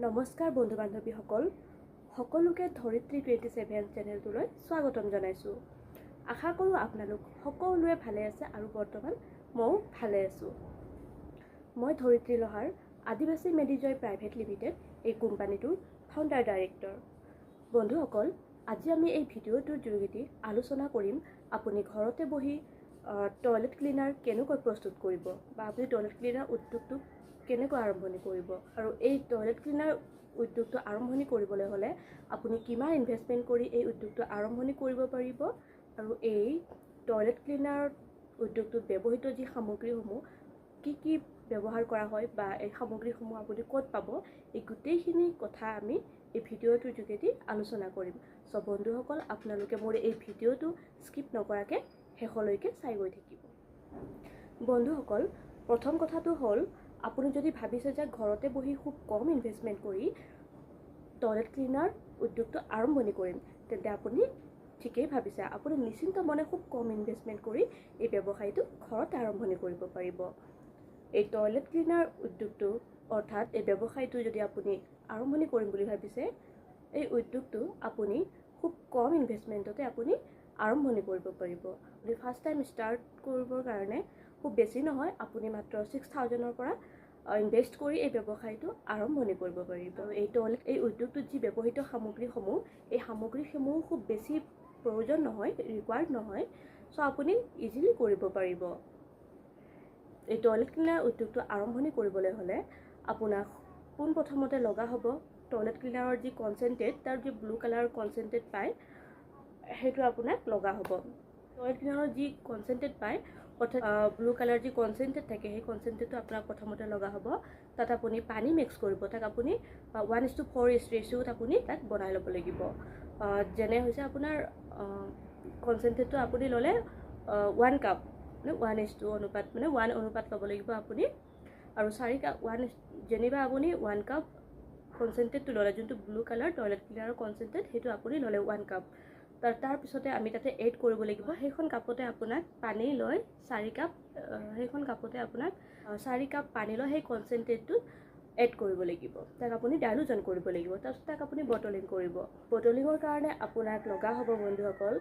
নমস্কাৰ বন্ধু বান্ধৱীসকল, সকলোকে ধৰিত্ৰী 27 চেনেলটোলৈ স্বাগতম জনাইছোঁ। আশা কৰোঁ আপোনালোক সকলোৱে ভালে আছে আৰু বৰ্তমান ময়ো ভালে আছোঁ। মই ধৰিত্ৰী লোহাৰ আদিবাসী মেডিজয় প্ৰাইভেট লিমিটেড এই কোম্পানীটোৰ ফাউণ্ডাৰ ডাইৰেক্টৰ। বন্ধুসকল, আজি আমি এই ভিডিঅ'টোৰ যোগেদি আলোচনা কৰিম আপুনি ঘৰতে বহি টয়লেট ক্লিনাৰ কেনেকৈ প্ৰস্তুত কৰিব বা আপুনি টয়লেট ক্লিনাৰ উদ্যোগটো কেনেকৈ আৰম্ভণি কৰিব আৰু এই টয়লেট ক্লিনাৰ উদ্যোগটো আৰম্ভণি কৰিবলৈ হ'লে আপুনি কিমান ইনভেষ্টমেণ্ট কৰি এই উদ্যোগটো আৰম্ভণি কৰিব পাৰিব আৰু এই টয়লেট ক্লিনাৰ উদ্যোগটোত ব্যৱহৃত যি সামগ্ৰীসমূহ কি ব্যৱহাৰ কৰা হয় বা এই সামগ্ৰীসমূহ আপুনি ক'ত পাব, এই গোটেইখিনি কথা আমি এই ভিডিঅ'টোৰ যোগেদি আলোচনা কৰিম। চ' বন্ধুসকল, আপোনালোকে মোৰ এই ভিডিঅ'টো স্কিপ নকৰাকৈ শেষলৈকে চাই গৈ থাকিব। বন্ধুসকল, প্ৰথম কথাটো হ'ল আপুনি যদি ভাবিছে যে ঘৰতে বহি খুব কম ইনভেষ্টমেণ্ট কৰি টয়লেট ক্লিনাৰ উদ্যোগটো আৰম্ভণি কৰিম, তেন্তে আপুনি ঠিকেই ভাবিছে। আপুনি নিশ্চিন্ত মনে খুব কম ইনভেষ্টমেণ্ট কৰি এই ব্যৱসায়টো ঘৰতে আৰম্ভণি কৰিব পাৰিব। এই টয়লেট ক্লিনাৰ উদ্যোগটো অৰ্থাৎ এই ব্যৱসায়টো যদি আপুনি আৰম্ভণি কৰিম বুলি ভাবিছে, এই উদ্যোগটো আপুনি খুব কম ইনভেষ্টমেণ্টতে আপুনি আৰম্ভণি কৰিব পাৰিব। আপুনি ফাৰ্ষ্ট টাইম ষ্টাৰ্ট কৰিবৰ কাৰণে খুব বেছি নহয়, আপুনি মাত্ৰ 6,000ৰ পৰা ইনভেষ্ট কৰি এই ব্যৱসায়টো আৰম্ভণি কৰিব পাৰিব। এই উদ্যোগটোত যি ব্যৱহৃত সামগ্ৰীসমূহ, এই সামগ্ৰীসমূহ খুব বেছি প্ৰয়োজন নহয়, ৰিকুৱাৰ্ড নহয়, চ' আপুনি ইজিলি কৰিব পাৰিব। এই টয়লেট ক্লিনাৰ উদ্যোগটো আৰম্ভণি কৰিবলৈ হ'লে আপোনাক পোনপ্ৰথমতে লগা হ'ব টয়লেট ক্লিনাৰৰ যি কনচেনট্ৰেট, তাৰ যি ব্লু কালাৰৰ কনচেনট্ৰেট পায়, সেইটো আপোনাক লগা হ'ব। টয়লেট ক্লিনাৰৰ যি কনচেনট্ৰেট পায়, অৰ্থাৎ ব্লু কালাৰ যি কনচেনট্ৰেট থাকে, সেই কনচেনট্ৰেটটো আপোনাক প্ৰথমতে লগা হ'ব। তাত আপুনি পানী মিক্স কৰিব, তাক আপুনি 1:4 ৰেচিঅ'ত আপুনি তাক বনাই ল'ব লাগিব। যেনে হৈছে আপোনাৰ কনচেনট্ৰেটটো আপুনি ল'লে 1 কাপ, মানে 1:2 অনুপাত, মানে 1 অনুপাত ল'ব লাগিব আপুনি। আৰু 4 কাপ যেনিবা আপুনি 1 কাপ কনচেনট্ৰেটটো ল'লে, যোনটো ব্লু কালাৰ টয়লেট ক্লিনাৰৰ কনচেনট্ৰেট, সেইটো আপুনি ল'লে 1 কাপ। তাৰপিছতে আমি তাতে এড কৰিব লাগিব, সেইখন কাপতে আপোনাক পানী লৈ 4 কাপ, সেইখন কাপতে আপোনাক 4 কাপ পানী লৈ সেই কনচেনট্ৰেটটোত এড কৰিব লাগিব। তাক আপুনি ডাইলুজন কৰিব লাগিব। তাৰপিছত তাক আপুনি বটলিং কৰিব। বটলিঙৰ কাৰণে আপোনাক লগা হ'ব বন্ধুসকল,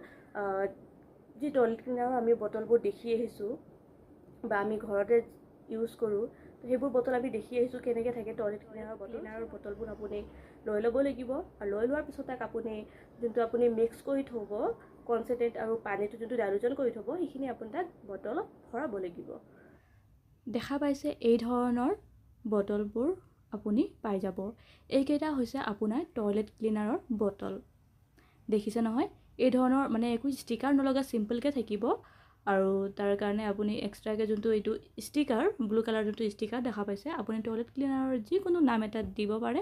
যি টয়লেট ক্লিনাৰৰ আমি বটলবোৰ দেখি আহিছোঁ বা আমি ঘৰতে ইউজ কৰোঁ, সেইবোৰ বটল আমি দেখি আহিছোঁ কেনেকৈ থাকে। টয়লেট ক্লিনাৰৰ বটলবোৰ আপুনি লৈ ল'ব লাগিব। আৰু লৈ লোৱাৰ পিছত তাক আপুনি যোনটো আপুনি মিক্স কৰি থ'ব কনচেনট্ৰেট আৰু পানীটো যোনটো ডাইলুজন কৰি থ'ব, সেইখিনি আপুনি তাক বটলত ভৰাব লাগিব। দেখা পাইছে এই ধৰণৰ বটলবোৰ আপুনি পাই যাব। এইকেইটা হৈছে আপোনাৰ টয়লেট ক্লিনাৰৰ বটল। দেখিছে নহয়, এই ধৰণৰ মানে একো ষ্টিকাৰ নলগা চিম্পলকৈ থাকিব। আৰু তাৰ কাৰণে আপুনি এক্সট্ৰাকৈ যোনটো এইটো ষ্টিকাৰ, ব্লু কালাৰ যোনটো ষ্টিকাৰ দেখা পাইছে, আপুনি টয়লেট ক্লিনাৰৰ যিকোনো নাম এটা দিব পাৰে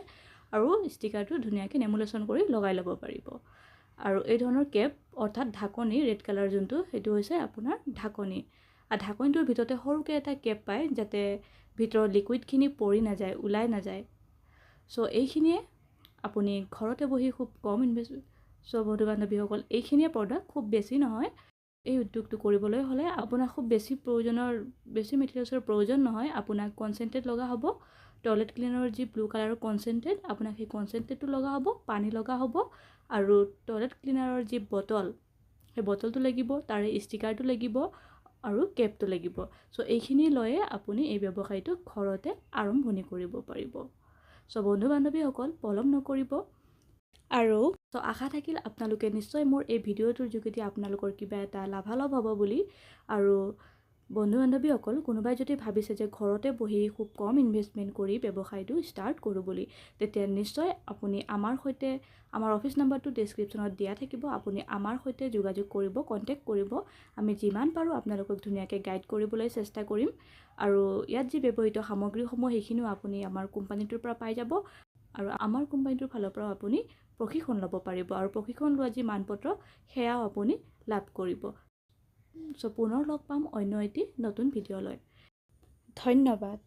আৰু ষ্টিকাৰটো ধুনীয়াকৈ নেমুলেশ্যন কৰি লগাই ল'ব পাৰিব। আৰু এই ধৰণৰ কেপ অৰ্থাৎ ঢাকনি, ৰেড কালাৰ যোনটো, সেইটো হৈছে আপোনাৰ ঢাকনি। আৰু ঢাকনিটোৰ ভিতৰতে সৰুকৈ এটা কেপ পায়, যাতে ভিতৰৰ লিকুইডখিনি পৰি নাযায়, ওলাই নাযায়। চ' এইখিনিয়ে আপুনি ঘৰতে বহি খুব কম চ' বন্ধু বান্ধৱীসকল, এইখিনিয়ে প্ৰডাক্ট, খুব বেছি নহয়। এই উদ্যোগটো কৰিবলৈ হ'লে আপোনাক খুব বেছি মেটেৰিয়েলছৰ প্ৰয়োজন নহয়। আপোনাক কনচেনট্ৰেট লগা হ'ব, টয়লেট ক্লিনাৰৰ যি ব্লু কালাৰৰ কনচেনট্ৰেট, আপোনাক সেই কনচেনট্ৰেটটো লগা হ'ব, পানী লগা হ'ব আৰু টয়লেট ক্লিনাৰৰ যি বটল, সেই বটলটো লাগিব, তাৰে ষ্টিকাৰটো লাগিব আৰু কেপটো লাগিব। চ' এইখিনি লৈয়ে আপুনি এই ব্যৱসায়টো ঘৰতে আৰম্ভণি কৰিব পাৰিব। চ' বন্ধু বান্ধৱীসকল, পলম নকৰিব। আৰু আশা থাকিল আপোনালোকে নিশ্চয় মোৰ এই ভিডিঅ'টোৰ যোগেদি আপোনালোকৰ কিবা এটা লাভালাভ হ'ব বুলি। আৰু বন্ধু বান্ধৱীসকল, কোনোবাই যদি ভাবিছে যে ঘৰতে বহি খুব কম ইনভেষ্টমেণ্ট কৰি ব্যৱসায়টো ষ্টাৰ্ট কৰোঁ বুলি, তেতিয়া নিশ্চয় আপুনি আমাৰ অফিচ নাম্বাৰটো ডেছক্ৰিপশ্যনত দিয়া থাকিব। আপুনি আমাৰ সৈতে যোগাযোগ কৰিব, কণ্টেক্ট কৰিব। আমি যিমান পাৰোঁ আপোনালোকক ধুনীয়াকৈ গাইড কৰিবলৈ চেষ্টা কৰিম। আৰু ইয়াত যি ব্যৱহৃত সামগ্ৰীসমূহ, সেইখিনিও আপুনি আমাৰ কোম্পানীটোৰ পৰা পাই যাব। আৰু আমাৰ কোম্পানীটোৰ ফালৰ পৰাও আপুনি প্ৰশিক্ষণ ল'ব পাৰিব। আৰু প্ৰশিক্ষণ লোৱা যি মানপত্ৰ, সেয়াও আপুনি লাভ কৰিব। চ' পুনৰ লগ পাম অন্য এটি নতুন ভিডিঅ'লৈ। ধন্যবাদ।